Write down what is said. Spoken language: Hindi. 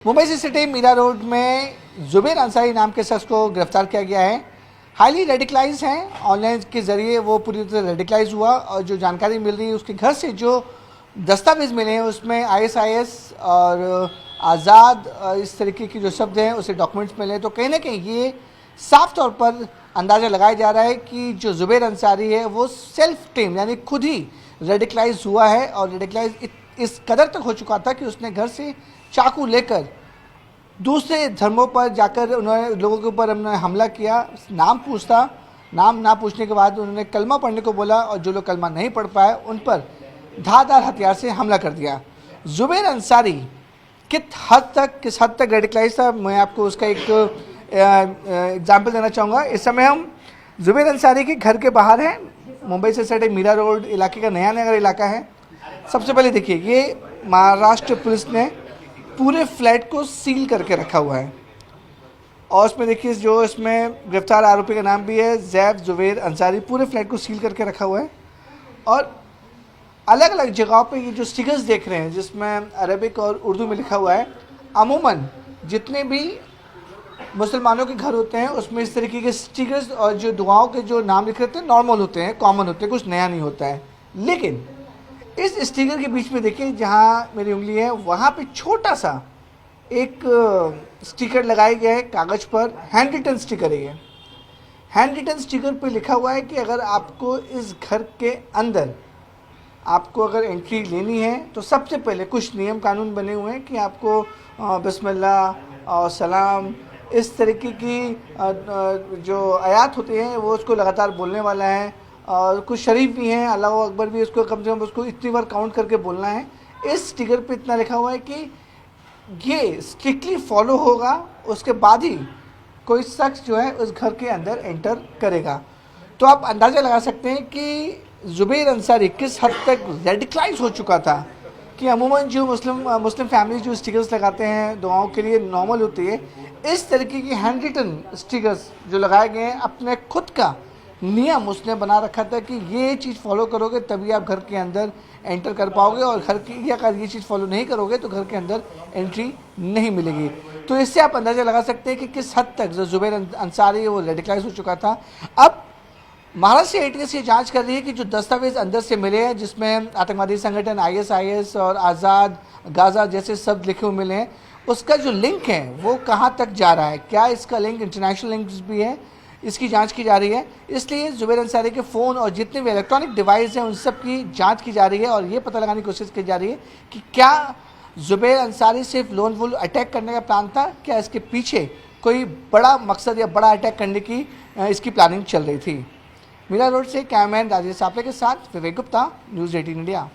मुंबई से सिटी मीरा रोड में जुबेर अंसारी नाम के शख्स को गिरफ्तार किया गया है। हाईली रेडिकलाइज हैं, ऑनलाइन के ज़रिए वो पूरी तरह रेडिकलाइज हुआ और जो जानकारी मिल रही है उसके घर से जो दस्तावेज़ मिले हैं उसमें आईएसआईएस और आज़ाद इस तरीके की जो शब्द हैं उसे डॉक्यूमेंट्स मिले। तो कहीं ना कहीं ये साफ तौर पर अंदाज़ा लगाया जा रहा है कि जो जुबेर अंसारी है वो सेल्फ टेम यानी खुद ही रेडिकलाइज हुआ है और रेडिकलाइज इस कदर तक हो चुका था कि उसने घर से चाकू लेकर दूसरे धर्मों पर जाकर उन्होंने लोगों के ऊपर उन्होंने हमला किया। नाम ना पूछने के बाद उन्होंने कलमा पढ़ने को बोला और जो लोग कलमा नहीं पढ़ पाए उन पर धारदार हथियार से हमला कर दिया। जुबेर अंसारी किस हद तक रेडिकलाइज था, मैं आपको उसका एक एग्जाम्पल देना चाहूँगा। इस समय हम जुबेर अंसारी के घर के बाहर हैं। मुंबई से सटे मीरा रोड इलाके का नया नगर इलाका है। सबसे पहले देखिए, ये महाराष्ट्र पुलिस ने पूरे फ्लैट को सील करके रखा हुआ है और उसमें देखिए जो इसमें गिरफ्तार आरोपी का नाम भी है जैब जुबेर अंसारी। पूरे फ्लैट को सील करके रखा हुआ है और अलग अलग जगहों पे ये जो स्टिकर्स देख रहे हैं जिसमें अरबिक और उर्दू में लिखा हुआ है। अमूमन जितने भी मुसलमानों के घर होते हैं उसमें इस तरीके के स्टिकर्स और जो दुआओं के जो नाम लिखे होते हैं नॉर्मल होते हैं, कॉमन होते हैं, कुछ नया नहीं होता है। लेकिन इस स्टिकर के बीच में देखिए जहाँ मेरी उंगली है वहाँ पे छोटा सा एक स्टिकर लगाया गया है कागज़ पर। हैंड रिटन स्टिकर है ये। हैंड रिटन स्टिकर पे लिखा हुआ है कि अगर आपको इस घर के अंदर आपको अगर एंट्री लेनी है तो सबसे पहले कुछ नियम कानून बने हुए हैं कि आपको बिस्मिल्लाह और सलाम इस तरीके की जो आयात होती हैं वो उसको लगातार बोलने वाला है और कुछ शरीफ भी हैं, अल्लाह अकबर भी उसको कम से कम उसको इतनी बार काउंट करके बोलना है। इस स्टिकर पे इतना लिखा हुआ है कि ये स्ट्रिक्टली फॉलो होगा, उसके बाद ही कोई शख्स जो है उस घर के अंदर एंटर करेगा। तो आप अंदाज़ा लगा सकते हैं कि जुबेर अंसारी किस हद तक रेडिकलाइज हो चुका था कि अमूमन जो मुस्लिम फैमिली जो स्टिकर्स लगाते हैं दुआओं के लिए नॉर्मल होती है, इस तरीके की हैंड रिटन स्टिकर्स जो लगाए गए हैं अपने खुद का नियम उसने बना रखा था कि ये चीज़ फॉलो करोगे तभी आप घर के अंदर एंटर कर पाओगे और घर की या अगर ये चीज़ फॉलो नहीं करोगे तो घर के अंदर एंट्री नहीं मिलेगी। तो इससे आप अंदाज़ा लगा सकते हैं कि किस हद तक जो जुबेर अंसारी वो रेडिकलाइज हो चुका था। अब महाराष्ट्र एटीएस ये जांच कर रही है कि जो दस्तावेज अंदर से मिले हैं जिसमें आतंकवादी संगठन आईएसआईएस और आज़ाद गाज़ा जैसे शब्द लिखे हुए मिले हैं उसका जो लिंक है वो कहाँ तक जा रहा है, क्या इसका लिंक इंटरनेशनल लिंक्स भी है, इसकी जांच की जा रही है। इसलिए जुबेर अंसारी के फ़ोन और जितने भी इलेक्ट्रॉनिक डिवाइस हैं उन सब की जांच की जा रही है और ये पता लगाने की कोशिश की जा रही है कि क्या जुबेर अंसारी सिर्फ लोन वुल अटैक करने का प्लान था, क्या इसके पीछे कोई बड़ा मकसद या बड़ा अटैक करने की इसकी प्लानिंग चल रही थी। मीरा रोड से कैमरामैन राजेश सापले के साथ विवेक गुप्ता, न्यूज़ 18 इंडिया।